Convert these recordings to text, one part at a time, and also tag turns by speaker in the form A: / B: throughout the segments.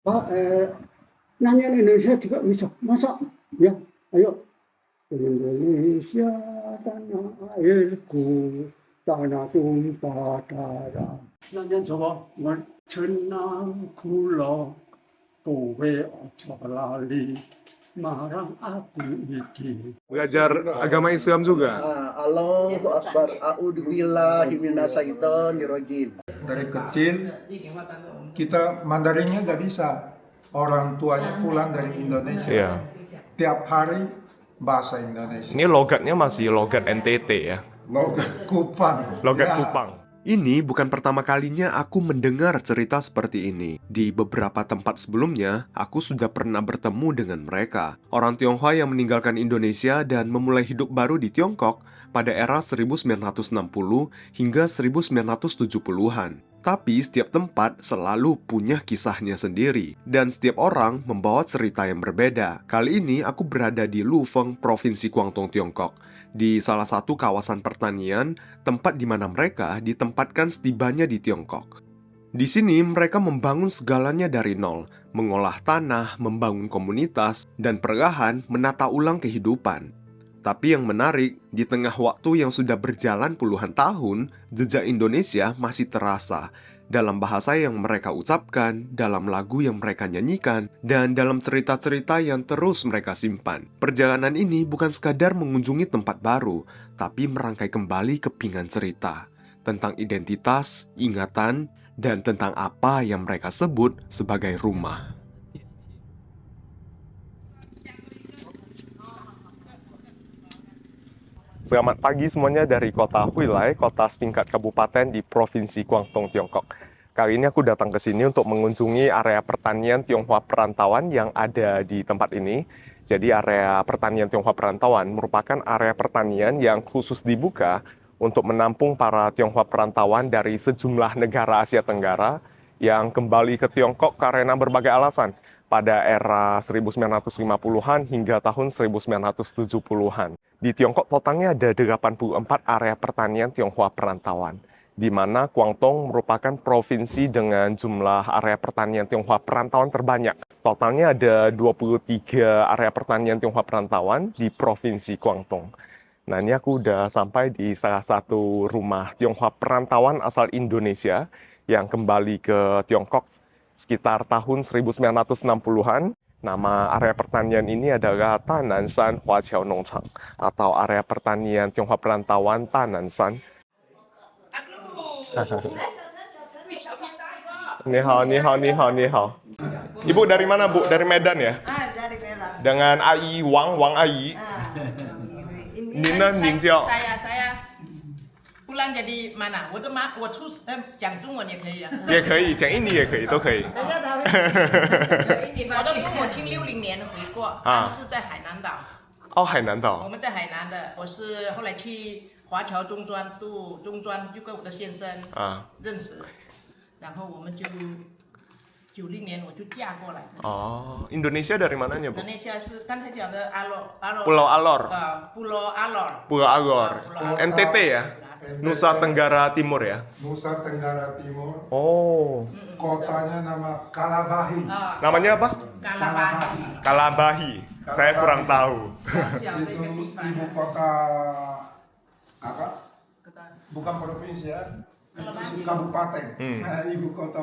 A: Pak, nanya Indonesia juga bisa. Masa? Ya, ayo. Indonesia tanah airku, tanah tumpah darah. Nanya coba, tenang kula, kowe aja lali, marang aku iki.
B: Belajar agama Islam juga.
C: Allahu Akbar. A'udzubillahi minasyaitonirrajim.
D: Dari kecil kita Mandarinnya nggak bisa. Orang tuanya pulang dari Indonesia.
B: Iya.
D: Tiap hari bahasa Indonesia.
B: Ini logatnya masih logat NTT ya.
D: Logat Kupang.
B: Logat
D: Ya.
B: Kupang.
E: Ini bukan pertama kalinya aku mendengar cerita seperti ini. Di beberapa tempat sebelumnya, aku sudah pernah bertemu dengan mereka. Orang Tionghoa yang meninggalkan Indonesia dan memulai hidup baru di Tiongkok pada era 1960 hingga 1970-an. Tapi setiap tempat selalu punya kisahnya sendiri, dan setiap orang membawa cerita yang berbeda. Kali ini aku berada di Lufeng, Provinsi Guangdong, Tiongkok, di salah satu kawasan pertanian, tempat di mana mereka ditempatkan setibanya di Tiongkok. Di sini mereka membangun segalanya dari nol, mengolah tanah, membangun komunitas, dan perlahan menata ulang kehidupan. Tapi yang menarik, di tengah waktu yang sudah berjalan puluhan tahun, jejak Indonesia masih terasa dalam bahasa yang mereka ucapkan, dalam lagu yang mereka nyanyikan, dan dalam cerita-cerita yang terus mereka simpan. Perjalanan ini bukan sekadar mengunjungi tempat baru, tapi merangkai kembali kepingan cerita tentang identitas, ingatan, dan tentang apa yang mereka sebut sebagai rumah.
B: Selamat pagi semuanya dari kota Huilai, kota setingkat kabupaten di Provinsi Guangdong, Tiongkok. Kali ini aku datang ke sini untuk mengunjungi area pertanian Tionghoa perantauan yang ada di tempat ini. Jadi area pertanian Tionghoa perantauan merupakan area pertanian yang khusus dibuka untuk menampung para Tionghoa perantauan dari sejumlah negara Asia Tenggara yang kembali ke Tiongkok karena berbagai alasan pada era 1950-an hingga tahun 1970-an. Di Tiongkok totalnya ada 84 area pertanian Tionghoa perantauan, di mana Guangdong merupakan provinsi dengan jumlah area pertanian Tionghoa perantauan terbanyak. Totalnya ada 23 area pertanian Tionghoa perantauan di Provinsi Guangdong. Nah, ini aku udah sampai di salah satu rumah Tionghoa perantauan asal Indonesia yang kembali ke Tiongkok sekitar tahun 1960-an. Nama area pertanian ini adalah Tananshan Huaqiao Nongchang atau area pertanian Tionghoa perantauan Tananshan. Ni hao, ni hao, ni hao, ni hao. Ibu dari mana, Bu? Dari Medan ya?
F: Dari Medan.
B: Dengan Ai Wang Ai. Nina Ninjiao.
F: saya pulang jadi mana？我讲中文也可以啊。
B: 也可以，讲印尼也可以，都可以。
F: 我的父母亲60年回过，安置在海南岛。
B: 哦，海南
F: 我
B: 岛。
F: 们在海南的，我是后来去华侨中专读中专，就跟我的先生认识，然后我们就90年我就嫁过来。
B: 哦，Indonesia dari mananya, Bu?
F: Indonesia是刚才讲的
B: Pulau Alor.
F: Pulau Alor.
B: Pulau Alor. NTT ya? Nusa Tenggara Timur ya?
D: Nusa Tenggara Timur.
B: Oh.
D: Kotanya nama Kalabahi.
B: Namanya apa?
F: Kalabahi.
B: Kalabahi. Saya kurang tahu.
F: 小的一个
D: Itu
F: 地方。
D: ibu kota apa? Bukan provinsi ya. Itu kabupaten. Ibu kota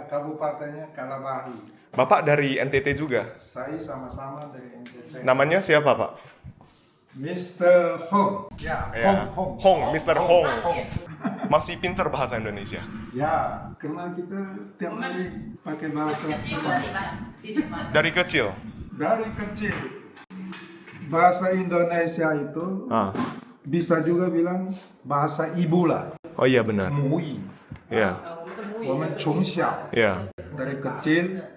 D: kabupatennya Kalabahi.
B: Bapak dari NTT juga?
D: Saya sama-sama dari NTT.
B: Namanya siapa, Pak?
D: Mr. Hong. Ya,
B: Ya.
D: Hong.
B: Hong, Mr. Hong. Masih pintar bahasa Indonesia.
D: Ya, karena kita tiap hari pakai bahasa
B: Dari kecil?
D: dari kecil. Bahasa Indonesia itu bisa juga bilang bahasa ibu lah.
B: Oh iya benar.
D: Mui.
B: Iya.
D: 我们从小
B: Iya.
D: dari kecil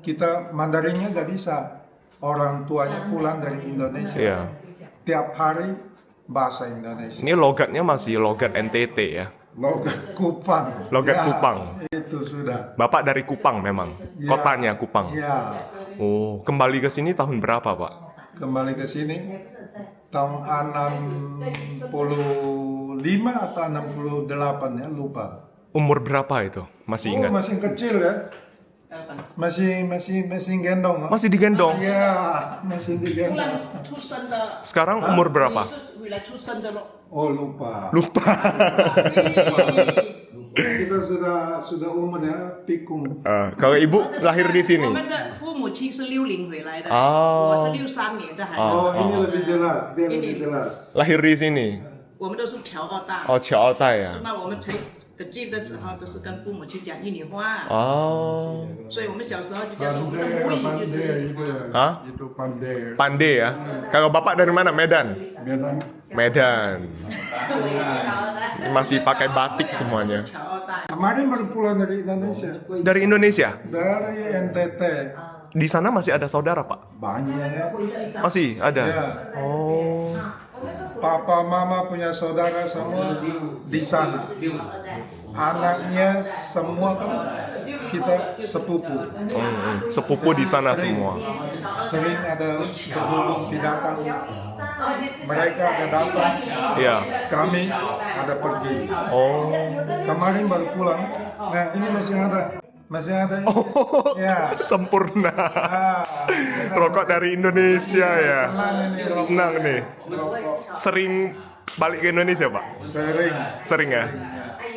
D: kita Mandarinnya nggak bisa. Orang tuanya pulang dari Indonesia.
B: Iya.
D: Tiap hari bahasa Indonesia.
B: Ini logatnya masih logat NTT ya?
D: Logat Kupang.
B: Logat
D: Ya,
B: Kupang.
D: Itu sudah.
B: Bapak dari Kupang memang?
D: Ya.
B: Kotanya Kupang?
D: Ya,
B: Oh, kembali ke sini tahun berapa, Pak?
D: kembali ke sini tahun 65 atau 68 ya, lupa.
B: Umur berapa itu? Masih ingat?
D: Masih kecil ya. masih gendong.
B: Masih digendong.
D: Ya, masih
F: 突
D: digendong.
F: 然出生的，
B: Sekarang umur
F: 你
B: berapa?
F: 是回来出生的咯。
D: Oh lupa.
B: Lupa.
D: Kita sudah umurnya pikun.
B: Kalau ibu lahir di
F: 我
B: sini.
F: 们的父母亲是60回来的，
B: 哦
F: 我是63年的孩子，
D: Oh ini lebih jelas, dia lebih jelas.
B: Lahir di sini.
F: 我们都是侨澳大。
B: Oh, Ciao Tai ya.
F: 那我们可见的时候都是跟父母亲讲印尼话，
B: Oh.
F: 所以我们小时候就叫做我们的母语就是
B: Hah?
D: Itu pandai.
B: Pandai ya. Kalau bapak dari mana? Medan. Medan. Masih pakai batik semuanya.
F: 侨澳大。
D: Kemarin baru pulang dari Indonesia.
B: Dari Indonesia.
D: Dari NTT.
B: Di sana masih ada saudara, Pak?
D: Banyak.
B: Masih ada.
D: Ya.
B: Oh.
D: Papa mama punya saudara semua di sana. Anaknya semua kan kita sepupu.
B: Sepupu di sana semua.
D: Sering ada berhubung datang. Mereka ada datang.
B: Iya.
D: Kami ada pergi.
B: Oh.
D: Kemarin baru pulang. Nah ini masih ada. Masih ada. Ya.
B: Sempurna.
D: Ah,
B: Rokok dari Indonesia ya.
D: senang ini rokok.
B: Senang nih.
D: Rokok.
B: Sering balik ke Indonesia, Pak?
D: Sering.
B: Sering ya?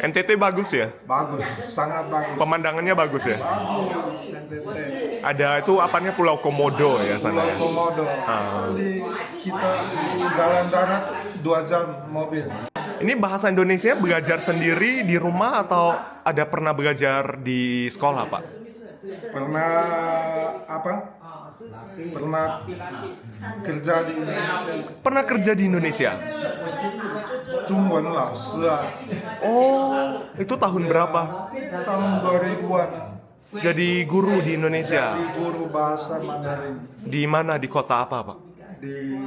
B: NTT bagus ya?
D: Bagus. Sangat bagus.
B: Pemandangannya bagus ya?
D: NTT.
B: Ada itu apanya Pulau Komodo ya sana
D: Pulau
B: ya?
D: Komodo. Kita jalan darat 2 jam mobil.
B: Ini bahasa Indonesia belajar sendiri di rumah atau ada pernah belajar di sekolah, Pak?
D: Pernah apa? Pernah kerja di Indonesia.
B: Pernah kerja di Indonesia?
D: Jungwen Laoshi.
B: Oh, itu tahun berapa?
D: Tahun 2000-an.
B: Jadi guru di Indonesia.
D: Di guru bahasa Mandarin
B: Di mana? Di kota apa, Pak?
D: di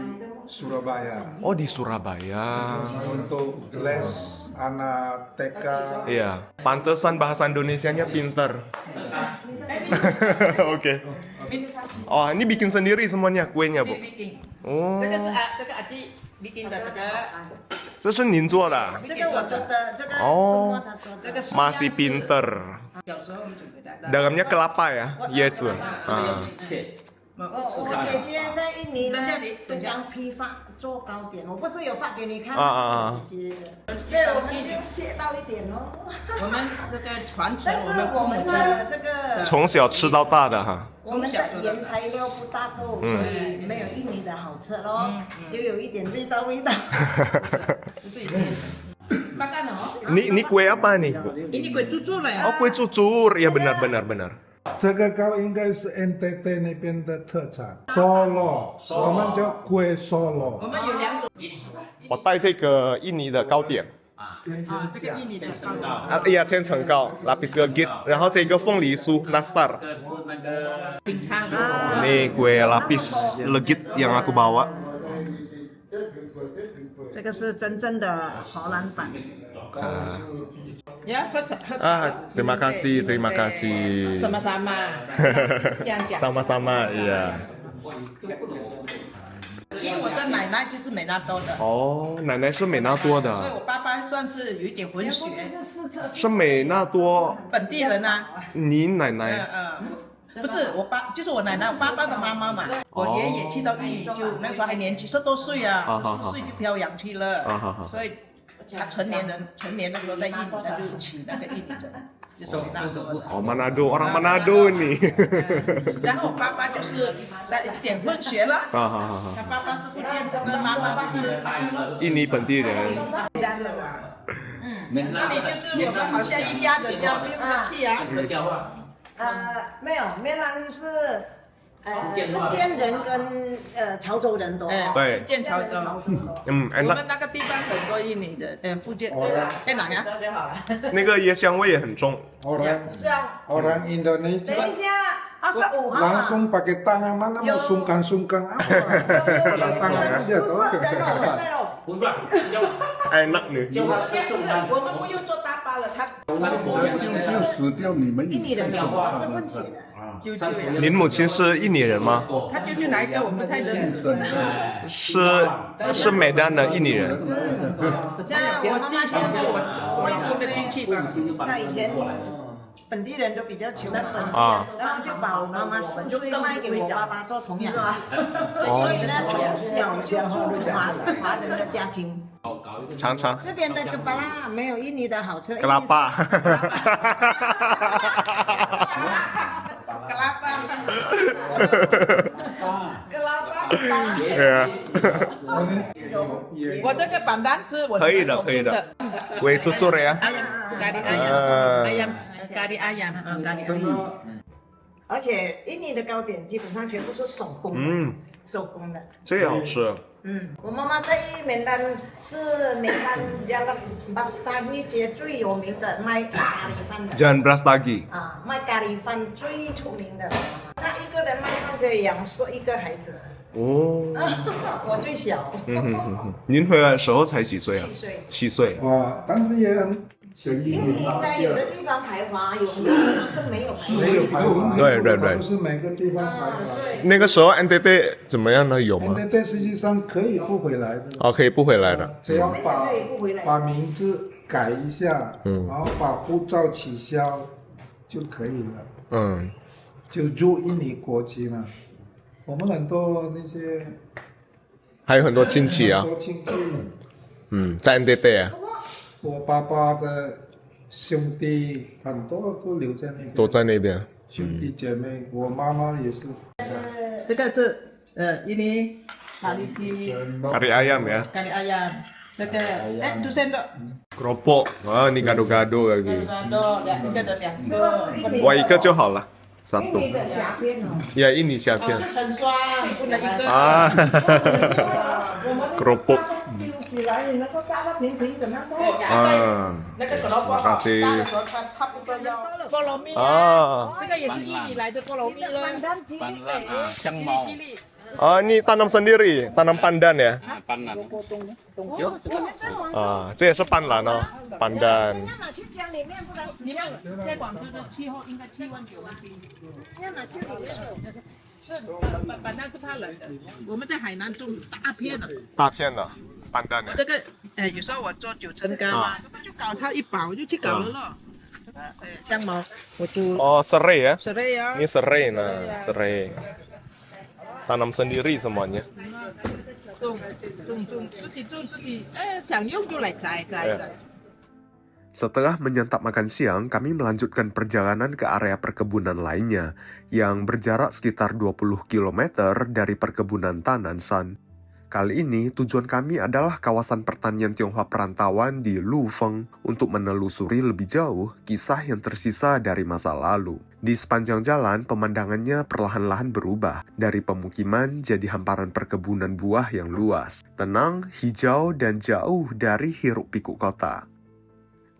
D: Surabaya.
B: Oh, di Surabaya.
D: Untuk les anak TK.
B: Iya, pantesan bahasa Indonesianya pinter. Oke. Oh, ini bikin sendiri semuanya kuenya, Bu. 哦，
F: 这个是这个阿弟bikin的，这个
B: 这是您做的啊？
G: 这个我做的，这个是
B: 哦
G: 我他做的。
F: 这个是
B: Masih pinter.
F: 小时候我们准备的。
B: Dalamnya kelapa ya,椰子。啊，
G: 我姐姐在印尼呢，都刚批发做糕点，我不是有发给你看吗？是我姐姐的，所以我们就学到一点哦。
F: 我们这个传承
G: 但是
F: 我们父母
G: 我们的这个，
B: 从小吃到大的哈。
G: 我们的原材料不大够，所以没有印尼的好吃咯，就有一点味道。
F: 就是有点。Makan oh.
B: Ini kue apa nih?
F: Ini kue cucur lah ya.
B: Oh, kue cucur. Ya benar benar benar.
D: 这个糕应该是 NTT 那边的特产，Solo，我们叫龟 Solo。
F: 我们有2种。
B: 我带这个印尼的糕点。
F: 啊，这个印尼的糕点。
B: 啊，iya 千层糕，lapis legit，然后这个凤梨酥 nastar。
F: 冰餐。
B: Ini kue lapis legit yang aku bawa。
G: 这个是真正的荷兰版。
F: Ya,
B: terima kasih, terima kasih.
F: Sama-sama. Yang讲。
B: Sama-sama, iya.
F: 因为我的奶奶就是美纳多的，
B: 哦，奶奶是美纳多
F: 所以
B: 的，
F: 我爸爸算是有一点混血，
B: 是美纳多
F: 本地人啊。
B: 您奶奶。
F: 不是我爸，就是我奶奶，我爸爸的妈妈嘛。我爷爷去到印尼就那时候还年轻，10多岁啊，14岁就漂洋去了，所以他成年的时候在印尼，他就娶那个印尼人，就是美纳多的。
B: Oh, Manado, orang Manado nih.
F: 然后我爸爸就是带一点混血了，他爸爸是福建这个，妈妈是那个。
B: 印尼本地人。
F: 那里就是我们好像一家人这样，不用客气啊。
G: 没有，闽南是福建人跟潮州人多。
B: 对
F: 福建潮州。我
B: enak。
F: 们那个地方很多印尼的，福建。在哪呀？
B: 那个椰香味也很重。
D: Orang Indonesia
G: 等一下，25号
D: langsung pakai tangan mana mau sungkan-sungkan apa? Tangan aja tuh.
B: Enak nih.
F: 我们不用做大巴了，他
G: 印尼人我是混血的。
F: 舅舅呀。
B: 您母亲是印尼人吗？
F: 他舅舅哪一个我不太认识。
B: 是美丹的印尼人。
G: 像我妈妈是
F: 我外公的亲戚吧。
G: 他以前本地人都比较穷嘛，
B: 啊
G: 然后就把我妈妈4岁卖给我爸爸做童养媳，所以呢，从小就住华人的家庭。
B: 尝尝
G: 这边的格巴拉没有印尼的好吃。
B: kelapa
G: kelapa
B: ya
F: 我这个板单是我
B: 可以的可以的 kue cucur ya
F: ayam kari ayam ayam kari ayam kari ayam
G: 而且印尼的糕点基本上全部是手工的，手工的。
B: 这也好吃
G: 我妈妈在缅甸是缅甸加勒巴斯达尼街最有名的卖咖喱饭的。
B: Jalan Brastagi
G: 啊，卖咖喱饭最出名的，他一个人卖饭可以养活1个孩子。
B: 哦
G: 我最小，
B: 您回来的时候才几岁啊
G: 7岁。
B: 7岁
D: 哇，但是也很随意。
G: 印尼应该有的地方排华，有很多地方是没有排华。
D: 没有排华，
B: 对对对
D: 不是每个地方排华。
G: 对。
B: 那个时候 NTT 怎么样呢？有吗？
D: NTT 实际上可以不回来的。
B: 哦，可以不回来的。
D: 只要
G: 我们也可以不回来。
D: 把名字改一下，然后把护照取消就可以了，
B: 嗯，
D: 就入印尼国籍了。我们很多那些
B: 还有很多亲戚啊
D: 很，多亲戚，
B: 在 NTT 啊，
D: 我爸爸的兄弟很多都留在那边，
B: 都在那边。
D: 兄弟姐妹，我妈妈也是。
F: 这个是ini kari ci
B: Kari ayam ya,
F: kari ayam 这个2 sendok
B: keropok. Wah, ini gado-gado lagi.
F: gado ya 1个的2个
B: Wah, 一个就好了，1.
G: 印尼的虾片哦，
B: Ya, ini 虾片。
F: 是成双不能1个
B: Ah,
G: 我们
B: keropok.
G: 丢起来，那个炸到平平的那个。
B: Ah,
F: 那个 keropok
B: Makasih.
F: 大的时候它差不多要
H: 菠萝蜜
B: ah,
H: 这个也是印尼来的菠萝蜜咯，
G: 板单吉利的，
H: 吉利吉利。
B: oh ini tanam sendiri, tanam pandan ya?
G: 我们在广州，
B: Ah, 这也是斑斓哦，pandan.
G: 要拿去家里面，不然死
H: 你
G: 掉了。
H: 们在广州的气候应该7万9万斤，
G: 要拿去里面。
H: 是板单是怕冷的。我们在海南种大片的，
B: 大片的pandan ya.
F: 这个有时候我做9层糕啊，就搞它一把我就去搞了咯。香茅我就
B: Oh, serai ya?
F: serai ya
B: Ini serai, nah, serai. Tanam sendiri semuanya.
H: 种自己种自己，想用就来摘的。
E: Setelah menyantap makan siang, kami melanjutkan perjalanan ke area perkebunan lainnya yang berjarak sekitar 20 km dari perkebunan Tanansan. Kali ini tujuan kami adalah kawasan pertanian Tionghoa perantauan di Lufeng untuk menelusuri lebih jauh kisah yang tersisa dari masa lalu. Di sepanjang jalan, pemandangannya perlahan-lahan berubah dari pemukiman jadi hamparan perkebunan buah yang luas, tenang, hijau, dan jauh dari hiruk-pikuk kota.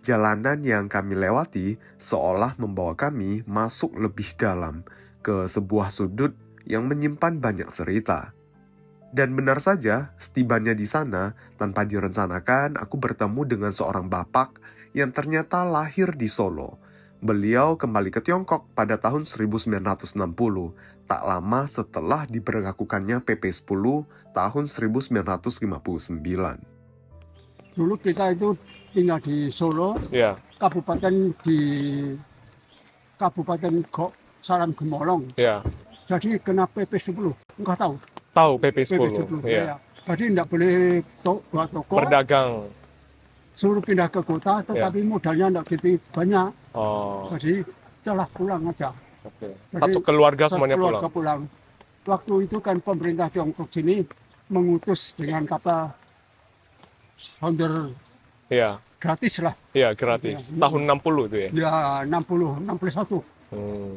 E: Jalanan yang kami lewati seolah membawa kami masuk lebih dalam ke sebuah sudut yang menyimpan banyak cerita. Dan benar saja, setibanya di sana, tanpa direncanakan, aku bertemu dengan seorang bapak yang ternyata lahir di Solo. Beliau kembali ke Tiongkok pada tahun 1960, tak lama setelah diberlakukannya PP 10 tahun 1959.
A: Dulu kita itu tinggal di Solo,
B: Ya,
A: kabupaten Salam Gemolong.
B: ya.
A: Jadi kena PP 10, enggak tahu.
B: Tahu PP
A: PP
B: 10.
A: 10,
B: Ya.
A: ya. Jadi tidak boleh buat toko,
B: Berdagang.
A: suruh pindah ke kota, tetapi modalnya tidak gitu banyak.
B: Oh,
A: Jadi telah pulang aja.
B: oke.
A: Jadi,
B: Satu keluarga
A: Satu
B: semuanya
A: keluarga
B: pulang.
A: Waktu itu kan pemerintah Tiongkok sini mengutus dengan kapal sounder
B: Iya,
A: gratis lah.
B: iya gratis.
A: Ya.
B: Tahun 60 itu ya.
A: Ya 61.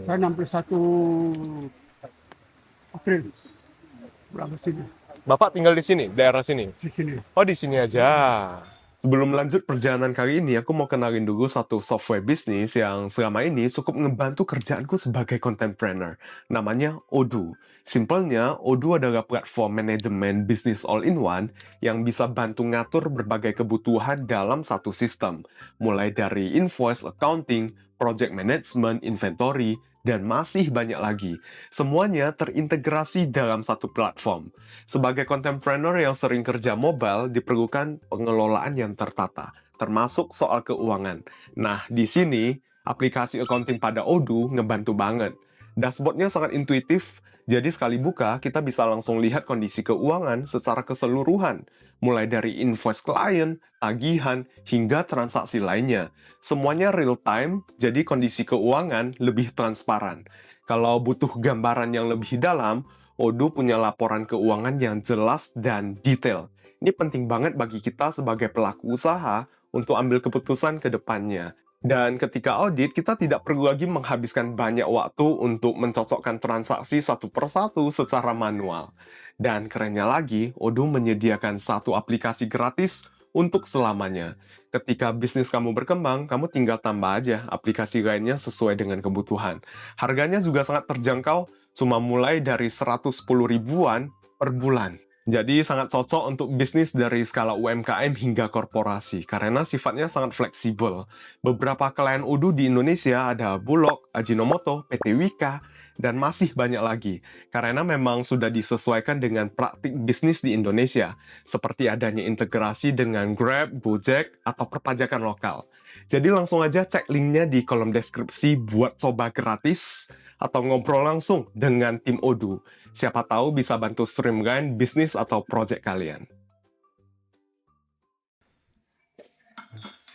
A: Saya 61 April pulang ke sini.
B: Bapak tinggal di sini, daerah sini.
A: Di sini.
B: Oh, di sini aja. Sebelum lanjut perjalanan kali ini, aku mau kenalin dulu satu software bisnis yang selama ini cukup ngebantu kerjaanku sebagai contentpreneur. Namanya Odoo. Simpelnya, Odoo adalah platform manajemen bisnis all-in-one yang bisa bantu ngatur berbagai kebutuhan dalam satu sistem. Mulai dari invoice, accounting, project management, inventory, dan masih banyak lagi. Semuanya terintegrasi dalam satu platform. Sebagai contentpreneur yang sering kerja mobile, diperlukan pengelolaan yang tertata, termasuk soal keuangan. Nah, di sini Aplikasi accounting pada Odoo ngebantu banget. Dashboardnya sangat intuitif, jadi sekali buka, kita bisa langsung lihat kondisi keuangan secara keseluruhan, mulai dari invoice klien, tagihan, hingga transaksi lainnya. Semuanya real time, jadi kondisi keuangan lebih transparan. Kalau butuh gambaran yang lebih dalam, Odoo punya laporan keuangan yang jelas dan detail. Ini penting banget bagi kita sebagai pelaku usaha untuk ambil keputusan ke depannya. Dan ketika audit, kita tidak perlu lagi menghabiskan banyak waktu untuk mencocokkan transaksi satu persatu secara manual. Dan kerennya lagi, Odoo menyediakan satu aplikasi gratis untuk selamanya. Ketika bisnis kamu berkembang, kamu tinggal tambah aja aplikasi lainnya sesuai dengan kebutuhan. Harganya juga sangat terjangkau, cuma mulai dari 110 ribuan per bulan. Jadi sangat cocok untuk bisnis dari skala UMKM hingga korporasi, karena sifatnya sangat fleksibel. Beberapa klien Odoo di Indonesia ada Bulog, Ajinomoto, PT Wika, dan masih banyak lagi, karena memang sudah disesuaikan dengan praktik bisnis di Indonesia, seperti adanya integrasi dengan Grab, Gojek, atau perpajakan lokal. Jadi langsung aja cek linknya di kolom deskripsi buat coba gratis, atau ngobrol langsung dengan tim Odoo. Siapa tahu bisa bantu streamline bisnis atau project kalian.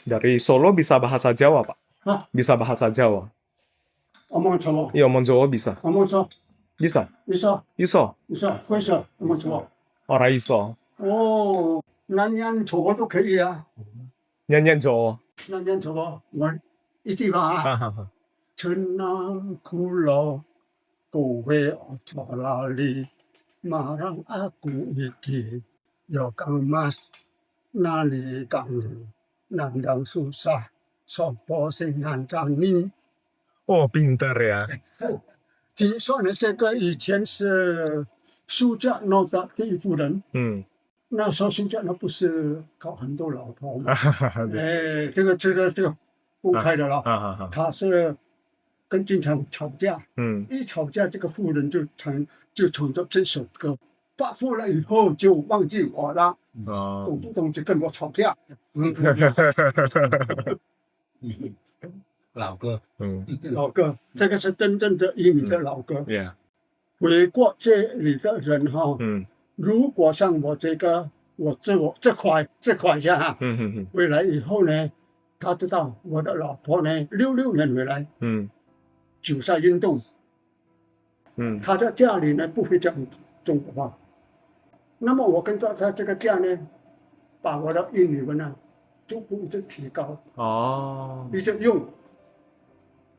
B: Dari Solo bisa bahasa Jawa, Pak?
A: Hah?
B: Bisa bahasa Jawa?
A: Omong Jawa.
B: Iya, omong Jawa bisa.
A: Omong Jawa.
B: Bisa?
A: Bisa.
B: Iso?
A: bisa，会说omong Jawa。
B: Ora iso.
A: 哦，南洋Jawa都可以啊，
B: Nyanyian Jawa.
A: 南洋Jawa，我一句话啊。 Tenang kula kowe aja lali marang aku iki ya Kang Mas nalikane nandang susah sapa sing ngancani
B: 哦，pinter ya.
A: 据说呢，这个以前是苏家闹的第一夫人，那时候苏家那不是搞很多老婆嘛？哎，这个公开的了，他是。 跟经常吵架，一吵架这个妇人就唱着这首歌，发富了以后就忘记我了，我不懂就跟我吵架，
I: 老歌，
A: 老歌，这个是真正的印尼的老歌。 回过这里的人哈，如果像我这个，我这块下哈，回来以后呢，他知道我的老婆呢，66年回来，九三运动，他在家里呢不会讲中国话，那么我跟着他这个家呢，把我的印尼文呢逐步一直提高，一直用。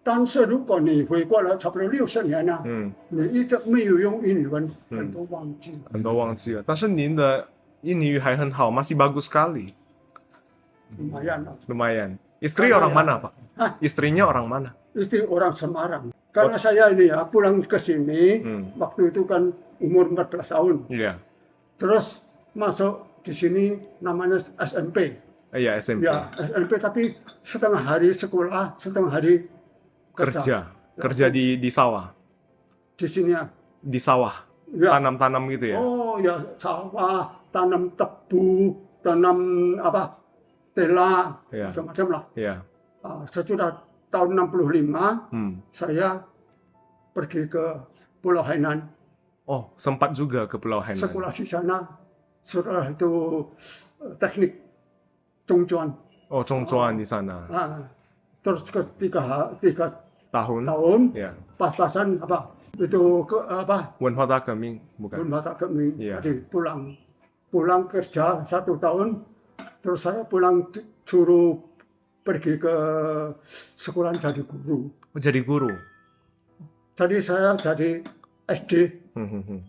A: 但是如果你回过了差不多60年了，你一直没有用印尼文，很多忘记了。
B: 但是您的印尼语还很好，masih bagus sekali. Lumayan. Istri orang mana, Pak? Istrinya orang mana?
A: Istri orang Semarang. Karena saya ini ya pulang ke sini, waktu itu kan umur 14 tahun.
B: Iya.
A: Terus masuk di sini namanya SMP.
B: Iya, SMP.
A: Ya, SMP tapi setengah hari sekolah, setengah hari
B: kerja di sawah.
A: Di sini ya.
B: Di sawah.
A: Ya.
B: Tanam-tanam gitu ya.
A: Oh, ya sawah, tanam tebu, tanam apa? Tela, macam-macam lah.
B: Iya.
A: Sesudah tahun 65, saya pergi ke Pulau Hainan.
B: Oh, sempat juga ke Pulau Hainan.
A: Sekolah di sana. Setelah itu teknik Zhongzuan.
B: Oh, Zhongzuan di sana.
A: Terus ketika 3 tahun, pas-pasan apa? Itu ke apa?
B: Wenhua Keming, bukan?
A: Wenhua Keming.
B: Iya.
A: Jadi pulang kerja 1 tahun. Terus saya pulang suruh pergi ke sekolah jadi guru.
B: Oh, jadi guru?
A: Jadi saya jadi SD.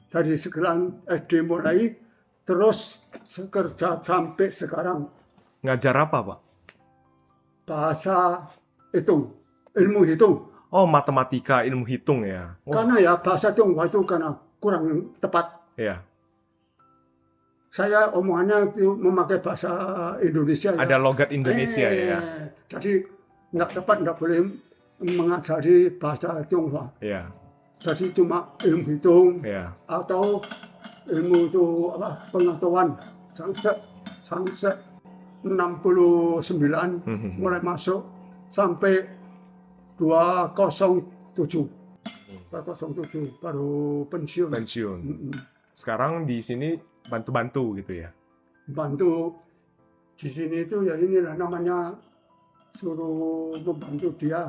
A: Dari sekolah SD mulai, terus kerja sampai sekarang.
B: Ngajar apa, Pak?
A: Bahasa hitung, ilmu hitung.
B: Oh, matematika, ilmu hitung ya? Oh.
A: Karena ya bahasa Tionghoa itu karena kurang tepat.
B: Iya.
A: Saya omongannya itu memakai bahasa Indonesia.
B: Ada logat Indonesia ya.
A: Jadi nggak tepat, nggak boleh mengajari bahasa Tionghoa.
B: Iya.
A: Jadi cuma ilmu hitung
B: atau
A: ilmu itu apa pengetahuan. Sampai 69 mulai masuk sampai 207 baru pensiun.
B: Pensiun. Sekarang di sini bantu-bantu gitu ya?
A: Bantu di sini itu ya inilah namanya suruh membantu dia.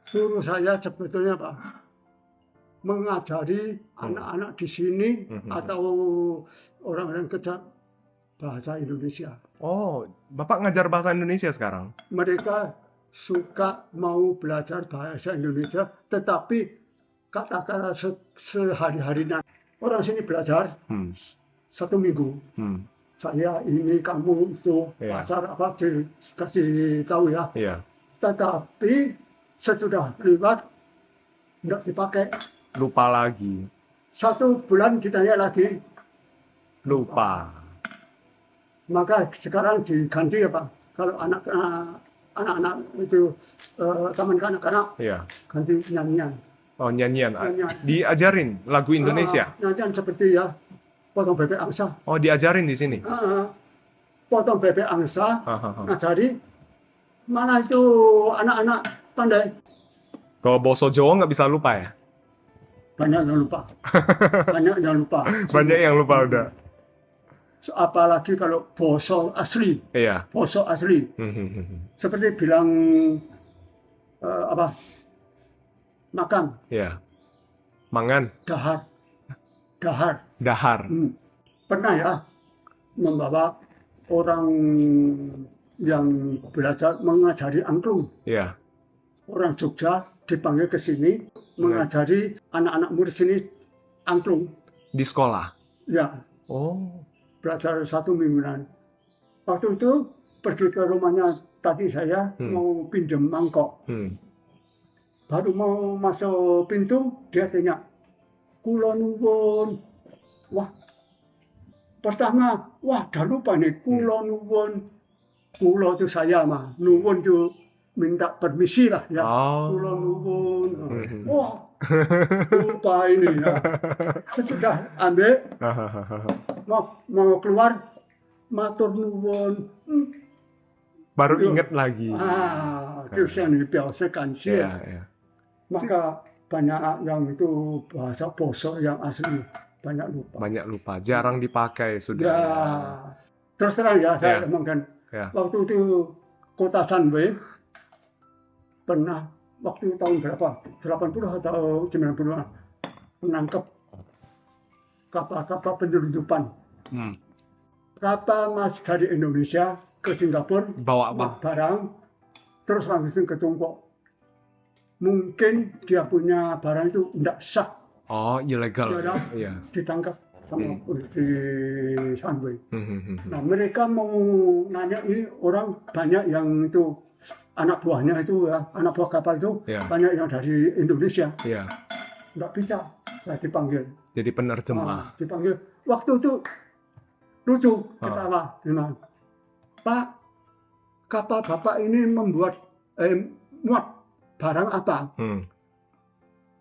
A: Suruh saya sebetulnya Pak mengajari anak-anak di sini atau orang-orang kerja bahasa Indonesia.
B: Oh, Bapak ngajar bahasa Indonesia sekarang?
A: Mereka suka mau belajar bahasa Indonesia, tetapi kata-kata sehari-harinya. Orang sini belajar 1 minggu. Saya ini, kamu itu, pasar apa kasih tahu ya. Tetapi sesudah lewat tidak dipakai.
B: Lupa lagi.
A: 1 bulan ditanya lagi.
B: Lupa.
A: Maka sekarang diganti ya Pak. Kalau anak-anak itu taman kanak-kanak ganti nyanyian.
B: Oh, nyanyian. Diajarin lagu Indonesia?
A: Nyanyian seperti ya potong bebek angsa.
B: Oh, diajarin di sini?
A: Potong bebek angsa, ngajari. Mana itu anak-anak pandai.
B: Kalau boso Jawa nggak bisa lupa ya?
A: Banyak yang lupa. Banyak yang lupa.
B: Banyak yang lupa udah.
A: Apalagi kalau boso asli.
B: Iya.
A: Boso asli. Seperti bilang makan.
B: Iya. Mangan.
A: Dahar. Pernah ya membawa orang yang belajar mengajari angklung.
B: Iya.
A: Orang Jogja dipanggil ke sini mengajari anak-anak murid sini angklung.
B: Di sekolah?
A: Ya.
B: Oh.
A: Belajar 1 mingguan. Waktu itu pergi ke rumahnya tadi saya mau pinjam mangkok. Baru mau masuk pintu dia tanya, "Kula nuwun." Wah. Pertama, wah dah lupa nih, kula nuwun. Kula itu saya mah, nuwun itu minta permisi lah ya. Kula nuwun. Wah. Lupa ini ya. Sudah ambil. Mau keluar, matur nuwun.
B: Baru ingat lagi.
A: Itu yang dibiasakan sih. Maka banyak yang itu bahasa Poso yang asli banyak lupa.
B: Banyak lupa, jarang dipakai sudah.
A: Ya. Terus terang ya saya emangkan waktu itu Kota Sanwe pernah waktu tahun berapa? 80 atau 90-an menangkap kapal-kapal penyelundupan. Kapal masuk dari Indonesia ke Singapura
B: bawa
A: barang terus langsung ke Tiongkok. Mungkin dia punya barang itu tidak sah.
B: Oh, ilegal.
A: Ya, ditangkap sama polisi Sanwe. Nah, mereka mau nanya ini orang banyak yang itu anak buahnya itu ya, anak buah kapal itu banyak yang dari Indonesia. Tidak bisa, saya dipanggil.
B: Jadi penerjemah.
A: Dipanggil. Waktu itu lucu, ketawa. Pak, kapal Bapak ini muat barang apa?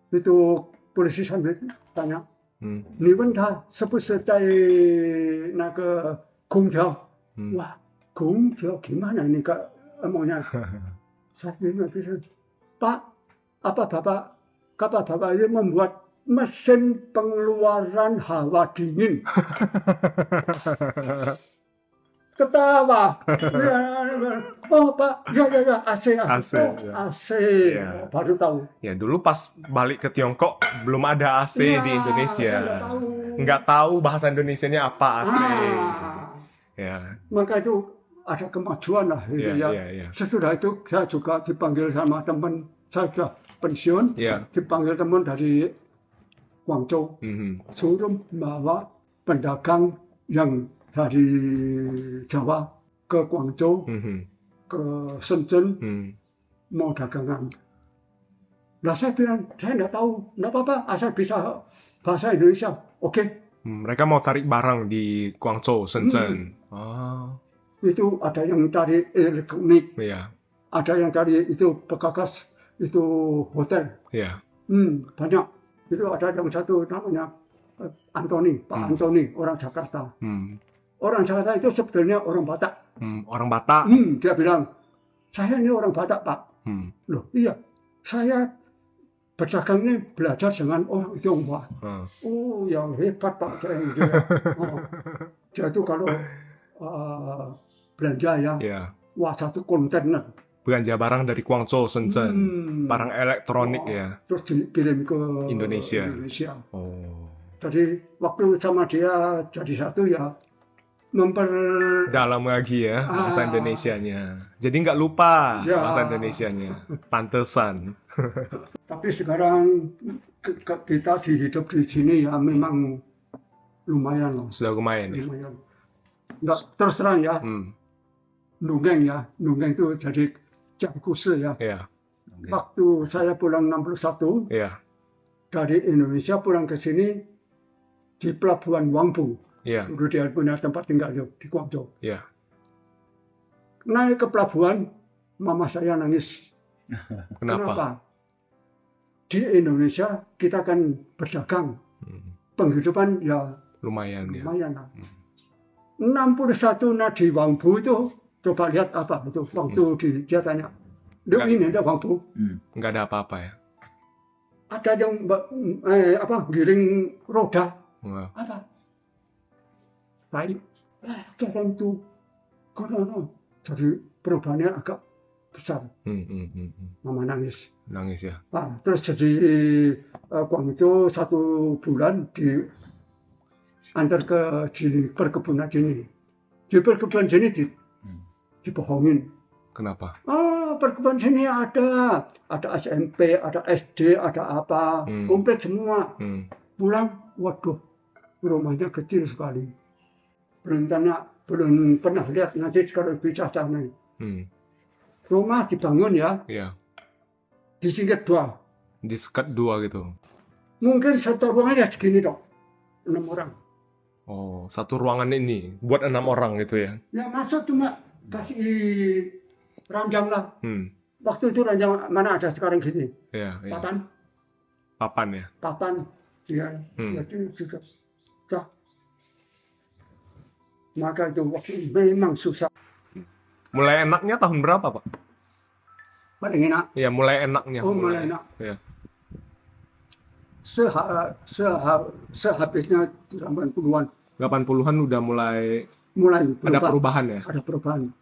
A: Itu polisi Sanwe tanya. Niwen ta selesai nak Gongjiao. Wah, Gongjiao gimana ini Kak? Emangnya saya bilang, Pak, apa kapal Bapak ini membuat mesin pengeluaran hawa dingin. Ketawa. Oh Pak, ya AC. Baru tahu.
B: Ya dulu pas balik ke Tiongkok belum ada AC di Indonesia. Nggak tahu bahasa Indonesianya apa AC.
A: Maka itu ada kemajuan lah itu ya. Sesudah itu saya juga dipanggil sama teman, saya sudah pensiun, dipanggil teman dari Guangzhou, suruh bawa pedagang yang dari Jawa ke Guangzhou, ke Shenzhen, mau dagangan. Nah saya bilang, saya tidak tahu, tidak apa-apa, asal bisa bahasa Indonesia, oke.
B: Mereka mau cari barang di Guangzhou, Shenzhen.
A: Itu ada yang cari elektronik, ada yang cari itu pekakas, itu hotel, banyak. Itu ada yang satu namanya Antoni, Pak Antoni, orang Jakarta. Orang Jakarta itu sebetulnya orang Batak.
B: Orang Batak?
A: Dia bilang, saya ini orang Batak Pak. Loh, iya. Saya berdagang ini belajar dengan orang Tionghoa. Oh, yang hebat Pak Ceng. Dia itu kalau belanja ya, wah 1 kontainer.
B: Belanja barang dari Guangzhou, Shenzhen, barang elektronik ya.
A: Terus dikirim ke
B: Indonesia.
A: Oh. Jadi waktu sama dia jadi satu ya
B: dalam lagi ya bahasa Indonesianya. Jadi nggak lupa bahasa Indonesianya. Pantesan.
A: Tapi sekarang kita hidup di sini ya memang lumayan loh.
B: Sudah lumayan ya.
A: Nggak terus terang ya. Nunggeng itu jadi jangkusi ya. Waktu saya pulang 61 dari Indonesia pulang ke sini di pelabuhan Wangbu. Dulu dia punya tempat tinggal di Guangzhou. Naik ke pelabuhan, mama saya nangis. Kenapa? Di Indonesia kita kan berdagang, penghidupan ya lumayan lah. 61 di Wangbu itu coba lihat apa itu waktu dia tanya, ini ada Wangbu?
B: Nggak ada apa-apa ya?
A: Ada yang giring roda, apa? Baik, tertentu, karena jadi perubahannya agak besar. Mama nangis.
B: Nangis ya.
A: Terus jadi Guangzhou 1 bulan antar ke perkebunan ini. Di perkebunan ini dibohongin.
B: Kenapa?
A: Perkebunan sini ada SMP, ada SD, ada apa, komplit semua. Pulang, waduh, rumahnya kecil sekali. Belum pernah lihat, nanti sekarang bicara sana. Rumah dibangun ya. Disingkat 2.
B: Disekat 2 gitu.
A: Mungkin 1 ruangannya segini dong. 6 orang.
B: Oh, 1 ruangan ini buat 6 orang gitu ya? Ya
A: masuk cuma kasih ranjang lah. Waktu itu ranjang mana ada sekarang gini? Papan.
B: Papan ya?
A: Papan. Ya. Jadi sudah. Maka itu waktu memang susah.
B: Mulai enaknya tahun berapa, Pak?
A: Paling enak.
B: Ya, mulai enaknya.
A: Mulai enak.
B: Ya.
A: Sehabisnya 80-an.
B: 80-an udah mulai ada perubahan ya?
A: Ada perubahan.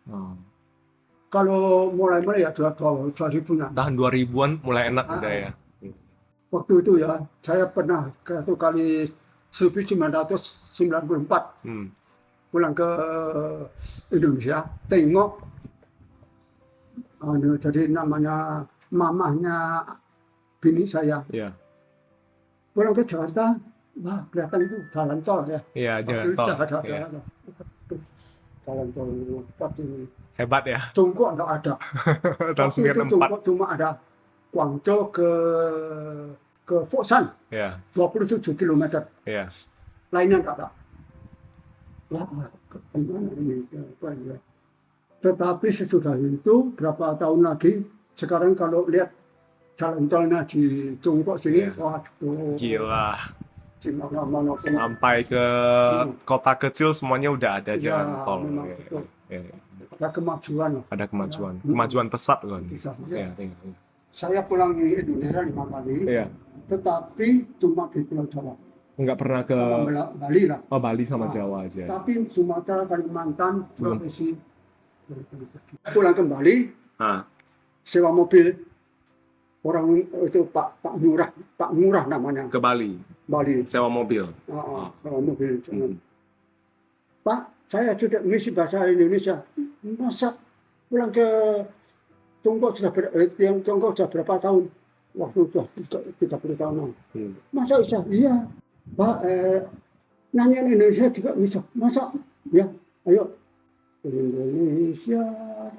A: Kalau mulai ya 2000-an.
B: Tahun 2000-an mulai enak udah ya?
A: Waktu itu ya, saya pernah 1 kali 1994. Pulang ke Indonesia, tengok jadi namanya mamahnya bini saya. Pulang ke Jakarta, wah kelihatan itu jalan tol ya.
B: Iya, jalan tol.
A: Jalan tol
B: hebat ya.
A: Congkok nggak ada.
B: Tahun 94.
A: Congkok cuma ada Guangzhou ke Foshan. 27 km. Lainnya nggak ada. Wah, gimana ini? Tetapi sesudah itu berapa tahun lagi, sekarang kalau lihat jalan tolnya di Congkok sini, waduh.
B: Gila.
A: Mana-mana
B: sampai ke kota kecil semuanya udah ada jalan tol.
A: Ada kemajuan.
B: Ada kemajuan. Kemajuan pesat kan.
A: Saya pulang di Indonesia 5 kali, tetapi cuma di Pulau Jawa.
B: Enggak pernah ke
A: Bali lah.
B: Oh, Bali sama Jawa aja.
A: Tapi Sumatera, Kalimantan, Sulawesi. Pulang kembali, sewa mobil. Orang itu Pak Ngurah namanya.
B: Ke Bali. Sewa mobil.
A: Sewa mobil. Pak, saya sudah ngisi bahasa Indonesia. Masa pulang ke Congkok sudah berapa tahun? Waktu sudah 30 tahun. Masa bisa? Iya. Pak, nanya Indonesia juga bisa. Masa? Ya, ayo. Indonesia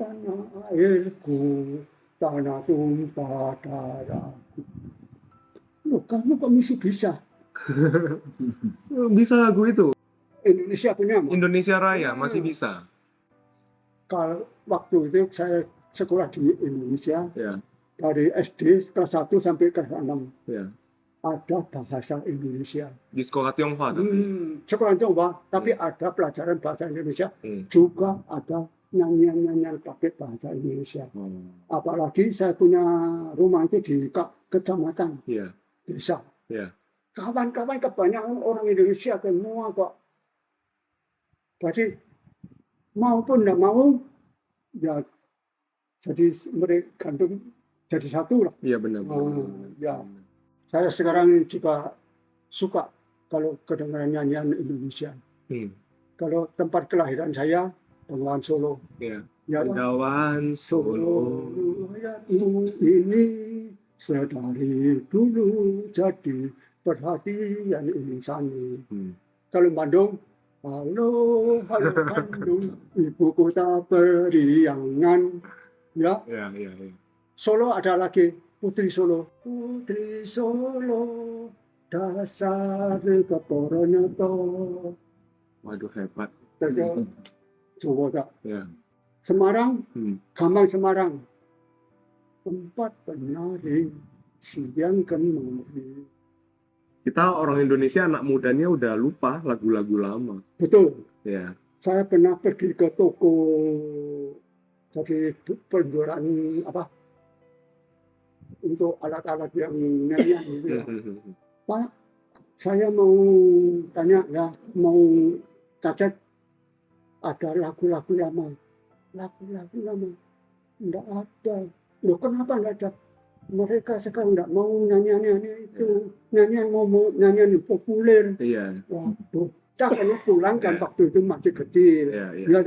A: tanah airku, tanah tumpah darahku. Loh, kamu kok mesti bisa?
B: Bisa lagu itu?
A: Indonesia punya.
B: Indonesia Raya masih bisa.
A: Kalau waktu itu saya sekolah di Indonesia, dari SD kelas 1 sampai kelas 6. Ada bahasa Indonesia.
B: Di sekolah Tionghoa?
A: Sekolah Tionghoa, tapi ada pelajaran bahasa Indonesia, juga ada nyanyian-nyanyian pakai bahasa Indonesia. Apalagi saya punya rumah itu di kecamatan, desa. Kawan-kawan kebanyakan orang Indonesia semua kok. Jadi maupun tidak mau, ya jadi mereka gantung jadi satu lah.
B: Iya benar.
A: Ya, saya sekarang juga suka kalau kedengaran nyanyian Indonesia. Kalau tempat kelahiran saya Bengawan Solo. Ya,
B: Bengawan Solo.
A: Rakyatmu ini sedari dulu jadi perhatian insani. Kalau Bandung, halo Bandung, ibu kota periangan. Ya. Solo ada lagi Putri Solo. Putri Solo, dasar Keporonoto.
B: Waduh hebat.
A: Coba tak. Semarang, Gambang Semarang. Tempat penari siang kemari.
B: Kita orang Indonesia anak mudanya udah lupa lagu-lagu lama.
A: Betul.
B: Ya.
A: Saya pernah pergi ke toko jadi penjualan apa untuk alat-alat yang nyanyian gitu ya. Pak, saya mau tanya ya, mau cacat ada lagu-lagu lama. Lagu-lagu lama. Enggak ada. Loh kenapa enggak ada? Mereka sekarang enggak mau nyanyian itu. Nyanyian mau nyanyian populer.
B: Iya.
A: Waduh. Saya pernah pulang kan waktu itu masih kecil.
B: Iya.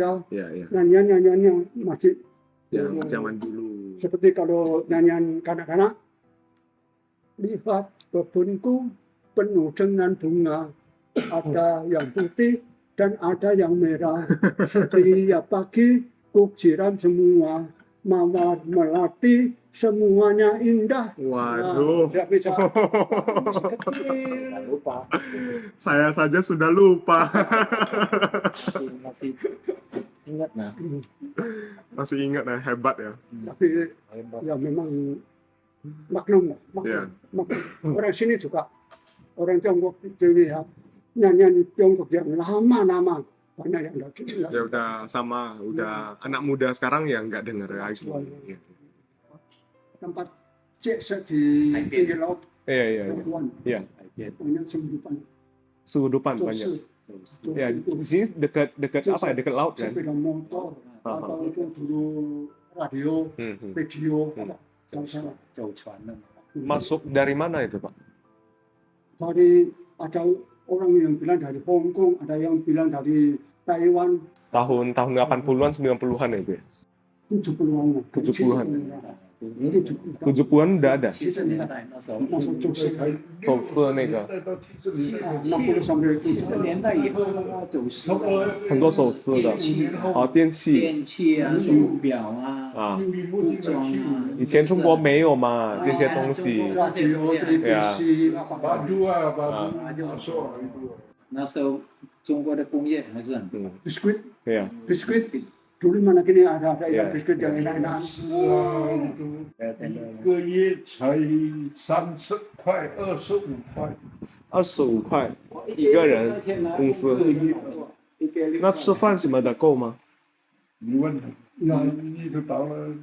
A: Nyanyian-nyanyiannya masih
B: yang zaman dulu.
A: Seperti kalau nyanyian kanak-kanak, lihat kebunku penuh dengan bunga, ada yang putih dan ada yang merah. Setiap pagi ku siram semua, mawar melati semuanya indah.
B: Waduh.
A: Tidak bisa.
C: Lupa.
B: Saya saja sudah lupa.
C: Masih ingat nah.
B: Masih ingat nah, hebat ya.
A: Tapi ya memang maklum. Orang sini juga, orang Tiongkok sini ya, nyanyian Tiongkok yang lama-lama banyak yang tidak.
B: Ya udah sama, udah anak muda sekarang ya nggak denger lagi.
A: Tempat cek di pinggir laut.
B: Iya.
A: Banyak
B: Sudupan banyak. Ya, di sini dekat apa ya? Dekat laut kan?
A: Sepeda motor atau itu dulu radio, video,
B: Masuk dari mana itu, Pak?
A: Dari ada orang yang bilang dari Hong Kong, ada yang bilang dari Taiwan.
B: Tahun 80-an, 90-an ya, Bu ya?
A: 70-an.
B: 70-an. 70-an udah ada.
A: masuk Jogja.
B: 走私那个
A: 60sampai
C: 70年代以后，
B: 很多走私的，电器
C: 电器啊、手表啊、
B: 啊，
C: 服装啊，
B: 以前中国没有嘛这些东西。
A: radio, televisi, apa-apa.
C: 就那时候中国的工业还是很多。
A: Biskuit,
B: Iya.
A: biskuit. Dulu mana kini ada
B: Iya.
A: biskuit yang enak-enak.
D: 一个月才30块、25块。
B: 25块一个人公司，那吃饭什么的够吗？
D: 你问他，你就到了。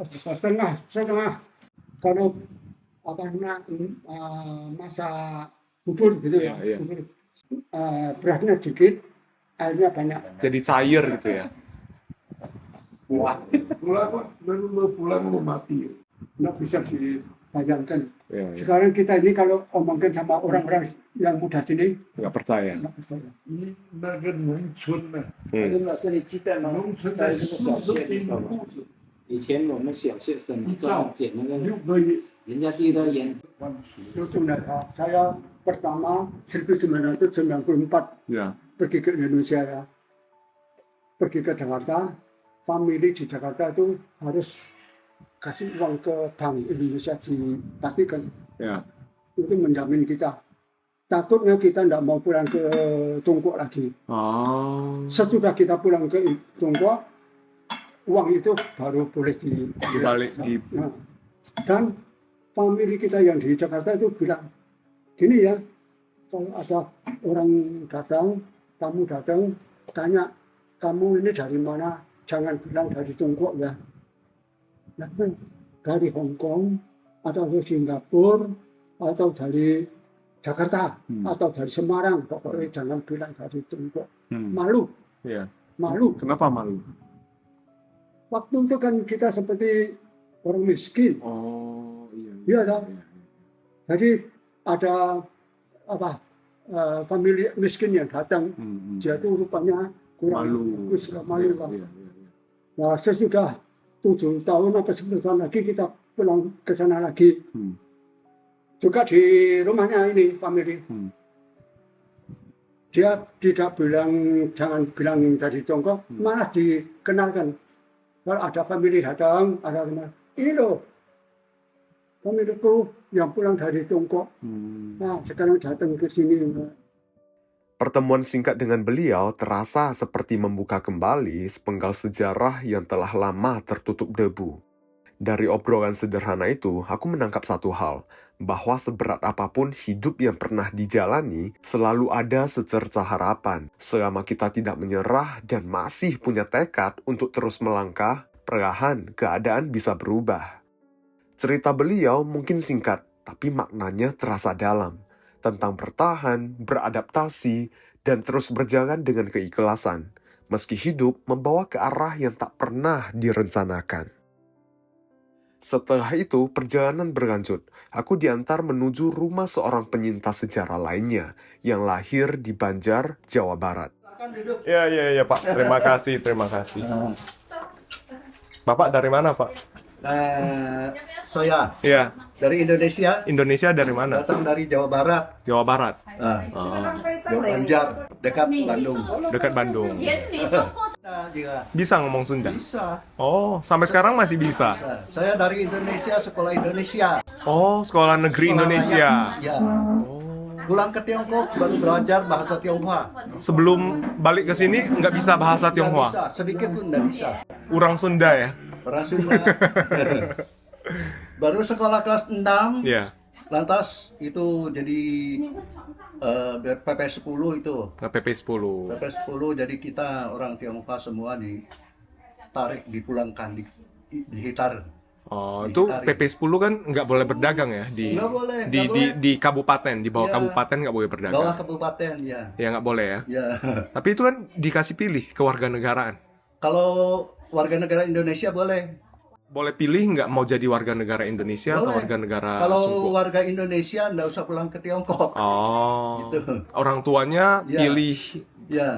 A: setengah. Kalau apa masak bubur gitu ya,
B: Iya.
A: bubur. Berasnya dikit, airnya banyak.
B: Jadi cair gitu ya.
D: Pulang mau mati.
A: Nggak bisa dibayangkan.
B: Iya.
A: Sekarang kita ini kalau omongkan sama orang-orang yang muda sini,
B: Nggak percaya.
A: nggak percaya.
D: 那个农村呢，
C: 老师，你记得吗？
D: 农村
C: 在
D: 在
C: 这个小
D: 树
C: 学的时候，以前我们小学生专捡那个
D: 6个月。
C: 人家递到烟，
A: Itu saya pertama 1994
B: Ya.
A: pergi ke Indonesia ya, pergi ke Jakarta, family di Jakarta itu harus kasih uang ke Bank Indonesia dipastikan.
B: Ya.
A: Itu menjamin kita. Takutnya kita tidak mau pulang ke Tiongkok lagi.
B: Oh.
A: Sesudah kita pulang ke Tiongkok, uang itu baru boleh
B: Dibalik di.
A: Nah, dan family kita yang di Jakarta itu bilang, gini ya, kalau ada orang datang, tamu datang, tanya, kamu ini dari mana? jangan bilang dari Tiongkok ya. Tapi dari Hong Kong atau dari Singapura atau dari Jakarta atau dari Semarang, pokoknya jangan bilang dari Tiongkok. Malu.
B: Iya.
A: Malu.
B: Kenapa malu?
A: Waktu itu kan kita seperti orang miskin.
B: Oh, iya.
A: Iya kan? Jadi ada apa famili miskin yang datang, dia itu rupanya kurang bagus, malu lah. Nah, sesudah 7 tahun atau 10 tahun lagi kita pulang ke sana lagi. Juga di rumahnya ini famili. Dia tidak bilang, jangan bilang dari Tiongkok, malah dikenalkan. Kalau ada famili datang, ada kenal, ini loh, familiku yang pulang dari Tiongkok. Nah, sekarang datang ke sini.
E: Pertemuan singkat dengan beliau terasa seperti membuka kembali sepenggal sejarah yang telah lama tertutup debu. Dari obrolan sederhana itu, aku menangkap satu hal, bahwa seberat apapun hidup yang pernah dijalani, selalu ada secerca harapan. Selama kita tidak menyerah dan masih punya tekad untuk terus melangkah, perlahan keadaan bisa berubah. Cerita beliau mungkin singkat, tapi maknanya terasa dalam. Tentang bertahan, beradaptasi, dan terus berjalan dengan keikhlasan, meski hidup membawa ke arah yang tak pernah direncanakan. Setelah itu, perjalanan berlanjut. Aku diantar menuju rumah seorang penyintas sejarah lainnya, yang lahir di Banjar, Jawa Barat.
B: Iya, Pak. Terima kasih. Bapak dari mana, Pak?
C: Saya
B: Iya.
C: dari Indonesia,
B: Indonesia dari mana?
C: datang dari Jawa Barat,
B: Jawa Barat.
C: Banjar, dekat Bandung.
B: Dekat Bandung.
C: Nah, juga
B: Bisa ngomong Sunda?
C: bisa.
B: Oh, sampai sekarang masih bisa?
C: Saya dari Indonesia, sekolah Indonesia.
B: Oh, sekolah negeri Indonesia.
C: Ya. Pulang ke Tiongkok baru belajar bahasa Tionghoa.
B: Sebelum balik ke sini nggak bisa bahasa Tionghoa?
C: Bisa, sedikit pun nggak bisa.
B: Urang Sunda ya?
C: Orang Sunda. Baru sekolah kelas 6,
B: Iya.
C: lantas itu jadi PP 10 itu.
B: PP 10.
C: PP 10 jadi kita orang Tionghoa semua ditarik, dipulangkan, dihitar.
B: Oh, itu PP 10 kan nggak boleh berdagang ya di
C: Nggak boleh,
B: di,
C: nggak
B: di,
C: boleh.
B: di kabupaten, di bawah
C: Ya.
B: kabupaten nggak boleh berdagang.
C: Bawah kabupaten ya.
B: Ya nggak boleh ya.
C: Ya.
B: Tapi itu kan dikasih pilih kewarganegaraan.
C: Kalau warga negara Indonesia boleh.
B: Boleh pilih nggak mau jadi warga negara Indonesia atau
C: Boleh.
B: warga negara
C: Kalau
B: Tiongkok?
C: warga Indonesia nggak usah pulang ke Tiongkok.
B: Oh,
C: Gitu.
B: orang tuanya
C: Ya.
B: pilih
C: Ya.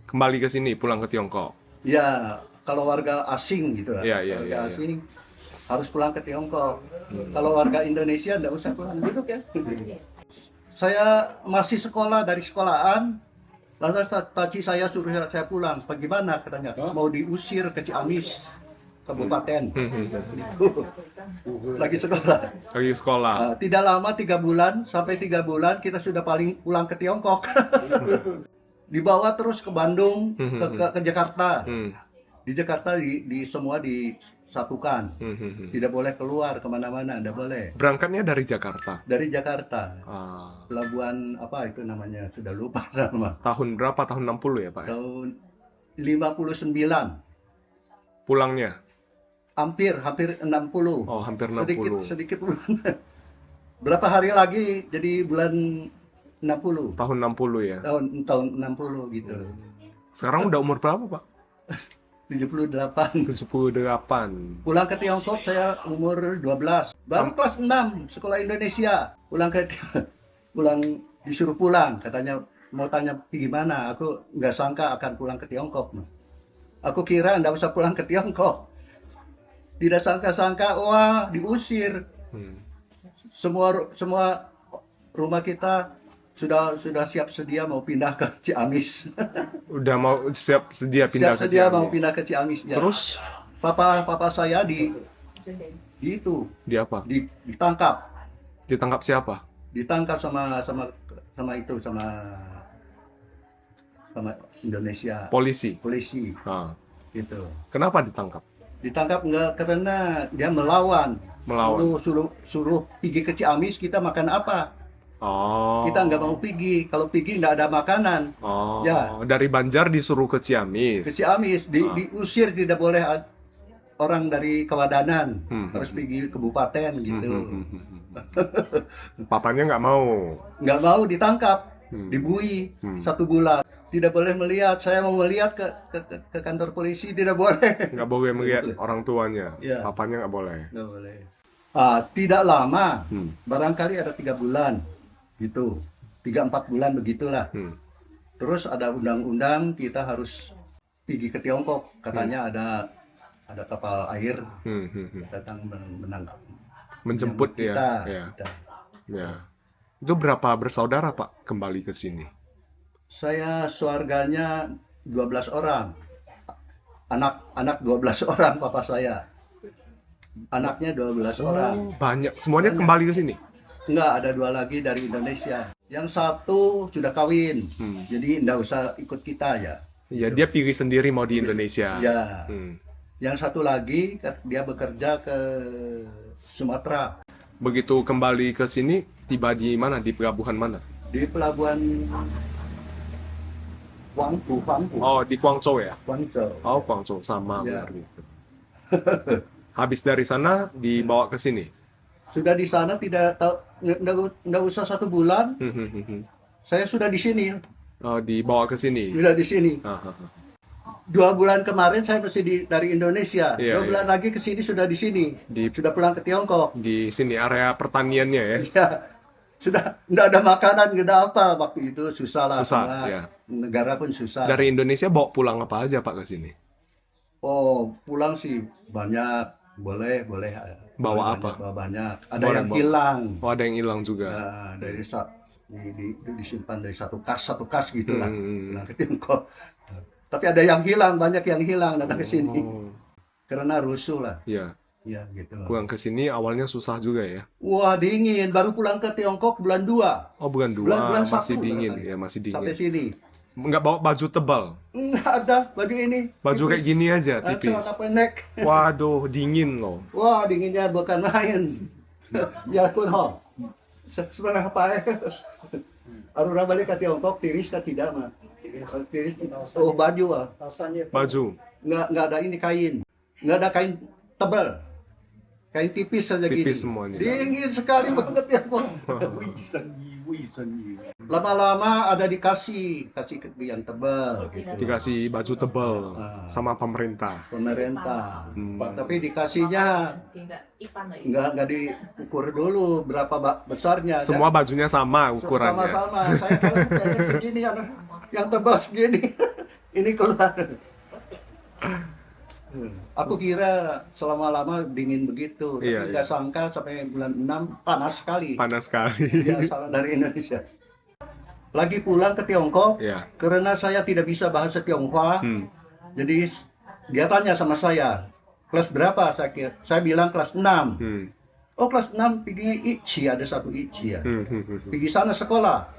B: kembali ke sini, pulang ke Tiongkok.
C: Ya, kalau warga asing gitu.
B: Iya, iya,
C: warga
B: iya, iya.
C: asing harus pulang ke Tiongkok. Kalau warga Indonesia nggak usah pulang, duduk ya. Saya masih sekolah dari sekolahan, lantas taci saya suruh saya pulang. Bagaimana katanya? Mau diusir ke Ciamis, kabupaten. Itu lagi sekolah.
B: Lagi sekolah.
C: Tidak lama 3 bulan, sampai 3 bulan kita sudah paling pulang ke Tiongkok. Dibawa terus ke Bandung, ke Jakarta. Di Jakarta di semua disatukan. Tidak boleh keluar kemana-mana, tidak boleh.
B: Berangkatnya dari Jakarta.
C: Dari Jakarta,
B: Ah,
C: pelabuhan apa itu namanya, sudah lupa nama.
B: tahun berapa? Tahun 60 ya, Pak?
C: Tahun 59,
B: Pulangnya?
C: hampir 60.
B: Oh, hampir 60.
C: Sedikit bulan. Berapa hari lagi jadi bulan 60.
B: Tahun 60 ya.
C: Tahun 60 gitu.
B: Sekarang udah umur berapa, Pak?
C: 78.
B: 78.
C: Pulang ke Tiongkok saya umur 12. Baru kelas 6 sekolah Indonesia. Pulang disuruh pulang, katanya mau tanya gimana. Aku nggak sangka akan pulang ke Tiongkok. Aku kira nggak usah pulang ke Tiongkok. Tidak sangka-sangka, wah diusir. Semua rumah kita sudah siap sedia mau pindah ke Ciamis.
B: Udah mau siap sedia pindah
C: Siap
B: ke
C: sedia
B: Ciamis.
C: mau pindah ke Ciamis. Ya.
B: Terus
C: Papa saya di
B: dia apa?
C: ditangkap.
B: Ditangkap siapa?
C: Ditangkap sama Indonesia.
B: Polisi.
C: Polisi
B: Ah.
C: gitu.
B: Kenapa ditangkap?
C: Ditangkap nggak karena dia melawan.
B: Melawan.
C: Suruh pergi ke Ciamis, kita makan apa?
B: Oh.
C: Kita nggak mau pergi. Kalau pergi nggak ada makanan.
B: Oh.
C: Ya.
B: Dari Banjar disuruh ke Ciamis.
C: Ke Ciamis, diusir, tidak boleh orang dari Kewadanan. Harus pergi kabupaten gitu.
B: Papanya nggak mau.
C: Nggak mau, ditangkap, dibui 1 bulan. Tidak boleh melihat. Saya mau melihat ke kantor polisi, tidak boleh.
B: Nggak boleh melihat orang tuanya.
C: Ya.
B: Papanya nggak boleh.
C: Nggak boleh. Tidak lama, barangkali ada 3 bulan, gitu. 3-4 bulan begitulah. Terus ada undang-undang kita harus pergi ke Tiongkok. Katanya ada kapal air datang menangkap.
B: Menjemput
C: kita.
B: Ya. Itu berapa bersaudara Pak kembali ke sini?
C: Saya keluarganya 12 orang. Anak 12 orang papa saya. Anaknya 12 orang.
B: Banyak. Semuanya kembali ke sini?
C: Enggak, ada 2 lagi dari Indonesia. Yang 1 sudah kawin. Jadi enggak usah ikut kita ya.
B: Ya, dia pilih sendiri mau di Indonesia.
C: Ya. Yang 1 lagi dia bekerja ke Sumatera.
B: Begitu kembali ke sini, tiba di mana? Di pelabuhan mana?
C: Di pelabuhan Guangzhou.
B: Oh, di Guangzhou ya?
C: Guangzhou.
B: Oh, Guangzhou. Sama
C: Ya.
B: benar gitu. Habis dari sana, dibawa ke sini?
C: Sudah di sana tidak tahu, enggak usah 1 bulan. Saya sudah di sini.
B: Oh, dibawa ke sini?
C: Sudah di sini. 2 bulan kemarin saya masih dari Indonesia.
B: Iya,
C: 2 bulan lagi ke sini sudah di sini. Sudah pulang ke Tiongkok.
B: Di sini area pertaniannya ya?
C: Iya. Sudah enggak ada makanan, enggak ada apa waktu itu, susah lah.
B: Susah, ya.
C: Negara pun susah.
B: Dari Indonesia bawa pulang apa aja Pak ke sini?
C: Oh, pulang sih banyak. Boleh.
B: Bawa
C: banyak,
B: apa?
C: Bawa banyak. Ada
B: Boleh
C: yang
B: bawa.
C: hilang.
B: Oh, ada yang hilang juga.
C: Nah, dari disimpan dari satu kas gitulah. Pulang ke Tiongkok. Tapi ada yang hilang, banyak yang hilang datang ke sini. Karena rusuh lah.
B: Iya.
C: Ya, gitu.
B: Pulang ke sini awalnya susah juga ya?
C: Wah, dingin. Baru pulang ke Tiongkok bulan 2.
B: Oh, bulan 2.
C: Bulan
B: Masih
C: 1
B: dingin.
C: barangkali.
B: Ya, masih dingin.
C: Sampai sini.
B: Nggak bawa baju tebal?
C: Nggak ada baju ini.
B: Baju kayak
C: Tipis.
B: gini aja, tipis.
C: Celana pendek.
B: Waduh, dingin loh.
C: Wah, dinginnya bukan main. Ya pun ho. Sebenarnya apa ya? Orang balik ke Tiongkok tiris kan tidak mah. Tiris. Oh, baju ah.
B: Baju.
C: Nggak ada ini kain. Nggak ada kain tebal. Kain tipis saja gini.
B: Tipis semuanya.
C: Dingin sekali banget ya, Bang. Lama-lama ada kasih yang tebal gitu.
B: Dikasih baju tebal sama pemerintah.
C: Tapi dikasihnya nggak diukur dulu berapa besarnya.
B: Semua bajunya sama ukurannya.
C: Sama-sama. Saya kalau yang segini yang tebal segini. Ini keluar. Aku kira selama-lama dingin begitu, tapi
B: Iya,
C: nggak sangka sampai bulan 6 panas sekali.
B: Panas sekali.
C: Ya, salah dari Indonesia. Lagi pulang ke Tiongkok,
B: Iya.
C: karena saya tidak bisa bahasa Tionghoa, jadi dia tanya sama saya, kelas berapa? Saya bilang kelas 6. Oh, kelas 6 pergi Ichi, ada satu Ichi ya. Pergi sana sekolah.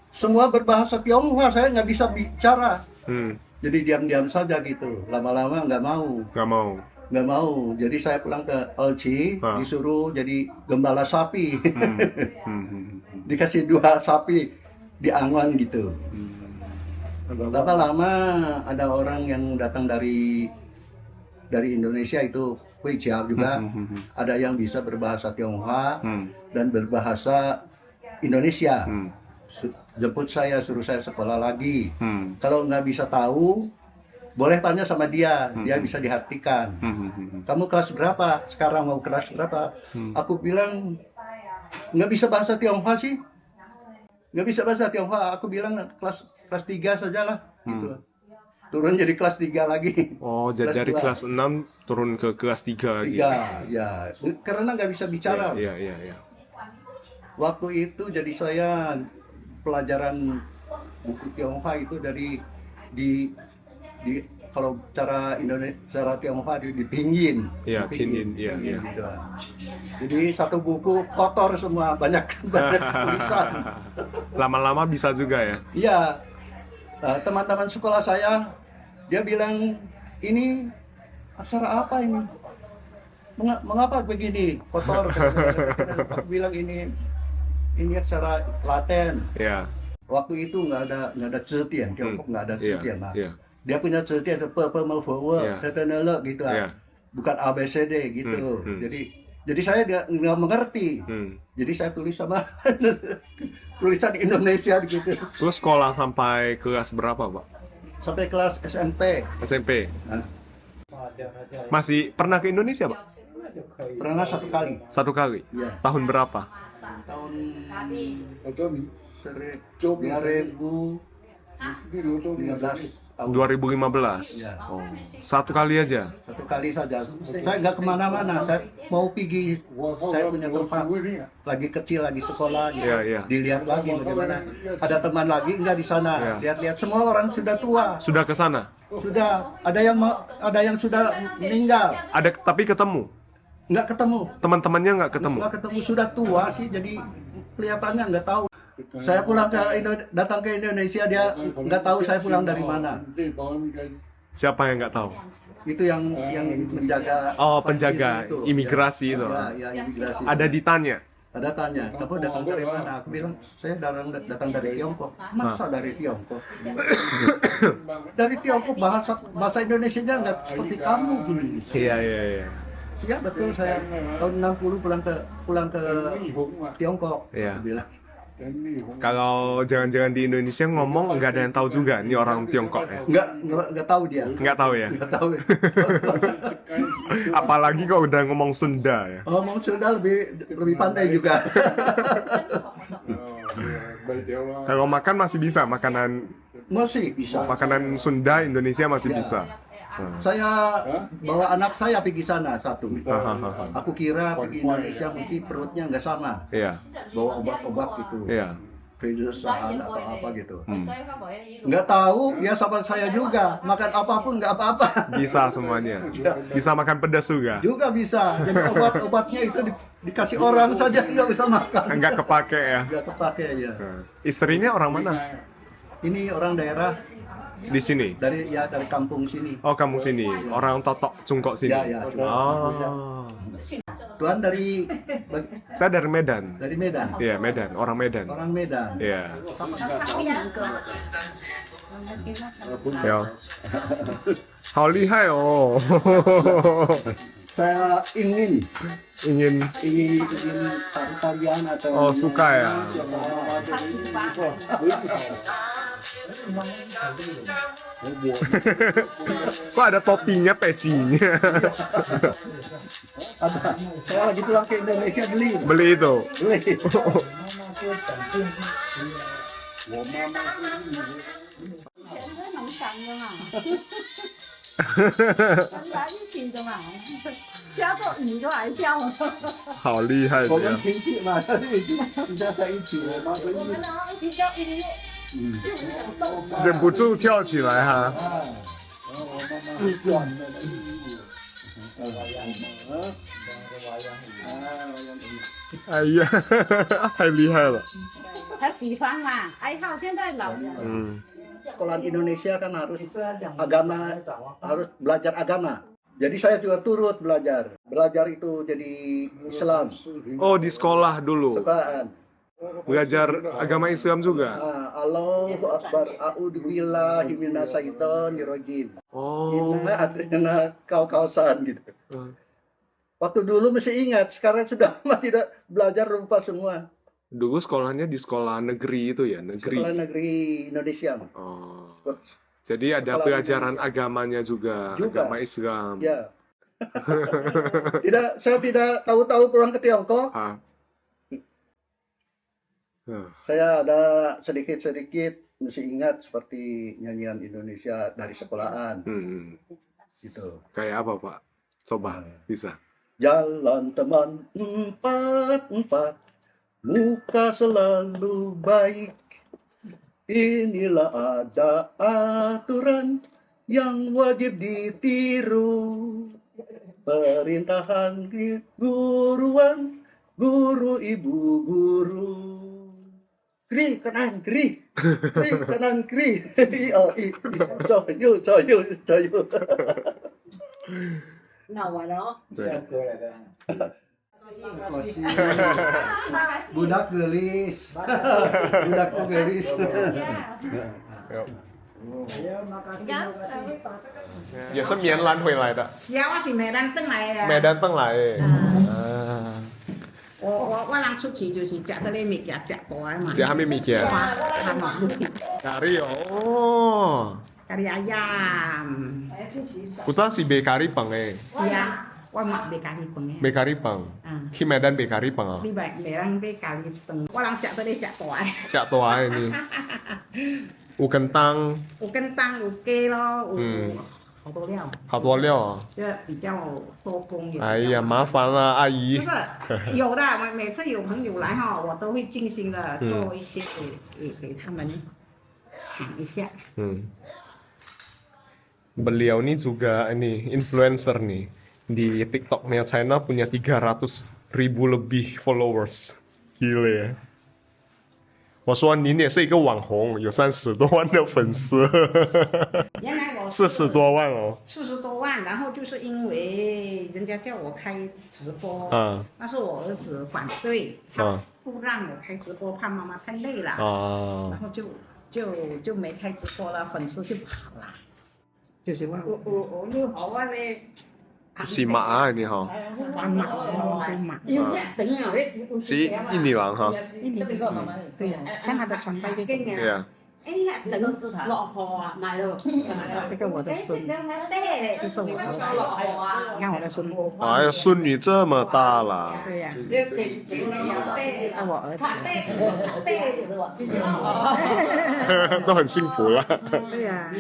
C: Semua berbahasa Tionghoa, saya nggak bisa bicara. Jadi diam-diam saja gitu. Lama-lama nggak mau. Jadi saya pulang ke Olchi, disuruh jadi gembala sapi. Dikasih 2 sapi di Angon gitu. Lama-lama ada orang yang datang dari Indonesia itu Huijiao juga. Ada yang bisa berbahasa Tionghoa dan berbahasa Indonesia. Jemput saya, suruh saya sekolah lagi. Kalau nggak bisa tahu, boleh tanya sama dia, dia bisa diartikan. Kamu kelas berapa? Sekarang mau kelas berapa? Aku bilang, nggak bisa bahasa Tionghoa sih. Nggak bisa bahasa Tionghoa, aku bilang kelas 3 sajalah. Gitu. Turun jadi kelas 3 lagi.
B: Oh, jadi dari kelas 6 turun ke kelas 3 lagi.
C: 3, ya. Karena nggak bisa bicara.
B: Iya.
C: Waktu itu jadi saya pelajaran buku Tionghoa itu dari di kalau cara Indonesia, cara Tionghoa di pinyin.
B: Iya, pinyin, iya.
C: Gitu. Jadi satu buku kotor semua, banyak tulisan.
B: Lama-lama bisa juga ya?
C: Iya. Teman-teman sekolah saya, dia bilang, ini aksara apa ini? Mengapa begini kotor? Aku bilang ini secara laten.
B: Ya.
C: Waktu itu nggak ada certian, Tiongkok nggak ada certian. Nah, dia punya certian itu mau forward, gitu. Bukan ABCD gitu. Jadi saya nggak mengerti. Jadi saya tulis sama tulisan Indonesia gitu.
B: Terus sekolah sampai kelas berapa, Pak?
C: Sampai kelas SMP.
B: SMP. Masih pernah ke Indonesia, Pak?
C: Pernah 1 kali.
B: 1 kali?
C: Iya.
B: Tahun berapa?
C: Tahun 2015.
B: 2015.
C: Ya.
B: Oh. 1 kali aja.
C: 1 kali saja. Saya nggak kemana-mana. Saya mau pergi. Saya punya tempat. Lagi kecil, lagi sekolah. Gitu.
B: Iya.
C: Dilihat lagi bagaimana. Ada teman lagi nggak di sana. Lihat-lihat semua orang sudah tua.
B: Sudah ke sana?
C: Sudah. Ada yang sudah meninggal.
B: Ada tapi ketemu?
C: Nggak ketemu.
B: Teman-temannya nggak ketemu?
C: Nggak ketemu. Sudah tua sih. Jadi kelihatannya nggak tahu. Saya pulang datang ke Indonesia, dia nggak tahu saya pulang dari mana.
B: Siapa yang nggak tahu?
C: Itu yang menjaga.
B: Oh, penjaga
C: itu.
B: imigrasi itu.
C: Ya, imigrasi.
B: Ada ditanya?
C: Ada tanya, kamu datang dari mana? Aku bilang, saya datang dari Tiongkok. Masa dari Tiongkok? Dari Tiongkok bahasa Indonesianya nggak seperti kamu gini.
B: Iya.
C: Ya betul, saya tahun 60 pulang ke Tiongkok.
B: Iya.
C: Aku bilang.
B: Kalau jangan-jangan di Indonesia ngomong nggak ada yang tahu juga ini orang Tiongkok ya?
C: Nggak tahu dia.
B: Nggak tahu ya?
C: Nggak tahu.
B: Apalagi kalau udah ngomong Sunda ya?
C: Ngomong Sunda lebih pandai juga.
B: Kalau makan masih bisa, makanan Sunda Indonesia masih bisa.
C: Saya bawa anak saya pergi sana satu. Aku kira pergi Indonesia mesti perutnya nggak sama.
B: Iya.
C: Bawa obat-obat gitu.
B: Iya.
C: Kejurusan atau apa gitu. Nggak tahu, dia sama saya juga. Makan apapun nggak apa-apa.
B: Bisa semuanya. Bisa makan pedas juga.
C: Juga bisa. Jadi obat-obatnya itu dikasih orang saja nggak bisa makan.
B: Nggak kepake ya.
C: Nggak kepake ya.
B: Istrinya orang mana?
C: Ini orang daerah.
B: Di sini?
C: Dari kampung sini.
B: Oh, kampung sini. Orang Totok Cungkok sini.
C: Ya.
B: Oh.
C: Tuan dari
B: Saya dari Medan.
C: Dari Medan.
B: Iya, Medan. Orang Medan.
C: Orang Medan.
B: Iya. Ya. Hao lihai oh.
C: Saya ingin tarian atau
B: Oh, suka ya. Kok ada topinya, pecinya?
C: Ada. Saya lagi pulang ke Indonesia
B: Beli itu.
C: Beli.
B: Hao lihai
C: 我们亲戚嘛，人家在一起，我妈跟
B: 忍不住跳起来哈。哎呀，太厉害了。
I: 他喜欢嘛，爱好现在老人。
C: Sekolah Indonesia kan harus belajar agama. Jadi saya juga turut belajar itu jadi Islam.
B: Oh, di sekolah dulu.
C: Sekolahan.
B: Belajar agama Islam juga.
C: Allahu Akbar, a'udzubillahi minasyaitonirrajim.
B: Oh.
C: Adrena kau-kausan gitu. Waktu dulu mesti ingat, sekarang sudah tidak belajar lupa semua.
B: Dulu sekolahnya di sekolah negeri itu ya, negeri.
C: Sekolah negeri Indonesia.
B: Oh. Jadi ada pelajaran agamanya juga, agama Islam.
C: Ya. Saya tidak tahu-tahu pulang ke Tiongkok. Saya ada sedikit mesti ingat seperti nyanyian Indonesia dari sekolahan. Gitu.
B: Kayak apa, Pak? Coba, bisa.
C: Jalan teman 4-4, muka selalu baik. Inilah ada aturan yang wajib ditiru. Perintahan guruan, guru ibu guru. Kri kanan kri kanan kri. Joyo.
G: 闹完了哦。
C: Budak gelis. Budak gelis.
G: 你看，
B: 也是棉兰回来的。
F: 是啊，我是梅兰登来的。
B: 梅丹登来的。
F: 我人出去就是食迄个物件，食大的嘛。
B: 食啥物物件？
F: 蛤蟆。
B: 咖喱哦。
F: 咖喱阿呀，
B: 古早是卖咖喱饭的。
F: 是啊，我嘛卖咖喱饭的。
B: 卖咖喱饭。去梅丹卖咖喱饭啊？
F: 你卖人买咖喱饭，我人食这里食大的。
B: 食大的呢？有跟当。
F: 有跟当，有鸡咯，有好多料。
B: 好多料啊！
F: 这比较多工有。
B: 哎呀，麻烦了，阿姨。
F: 不是有的，我每次有朋友来哈，我都会精心的做一些给他们尝一下。
B: Beliau nih juga ini influencer nih di TikToknya China punya 300.000 lebih followers, gile ya. 我说您也是一个网红，有30多万的粉丝，
F: 原来我
B: 40多万哦。
F: 40多万，然后就是因为人家叫我开直播，但是我儿子反对，他不让我开直播，怕妈妈太累了，然后就没开直播了，粉丝就跑了。就是我六好啊嘞。
B: Si Mak ini ha. Si inilah ha.
F: Ini kan ada contoh juga.
B: Iya.
I: 等落河啊，买了。
F: 这个我的孙，这是我的孙，你看我的孙。
B: 哎呀，孙女这么大了。
F: 对呀。那我儿子。
B: 都很幸福了。
F: 对呀。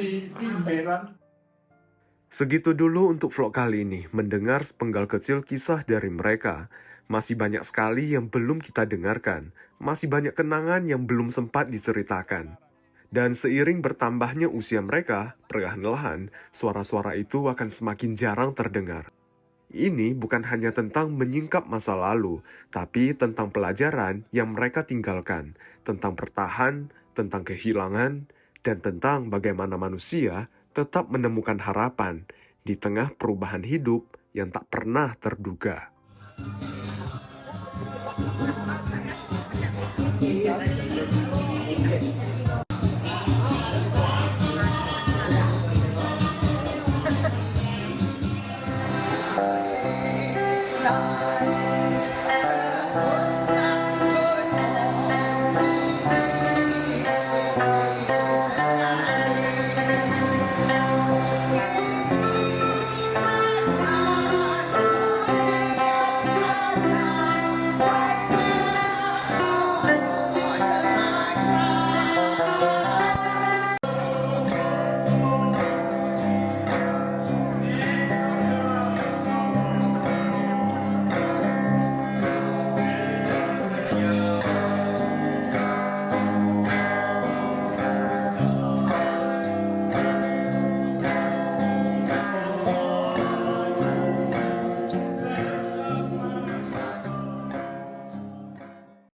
E: Segitu dulu untuk vlog kali ini, mendengar sepenggal kecil kisah dari mereka. Masih banyak sekali yang belum kita dengarkan, masih banyak kenangan yang belum sempat diceritakan. Dan seiring bertambahnya usia mereka, perlahan-lahan suara-suara itu akan semakin jarang terdengar. Ini bukan hanya tentang menyingkap masa lalu, tapi tentang pelajaran yang mereka tinggalkan, tentang bertahan, tentang kehilangan, dan tentang bagaimana manusia tetap menemukan harapan di tengah perubahan hidup yang tak pernah terduga.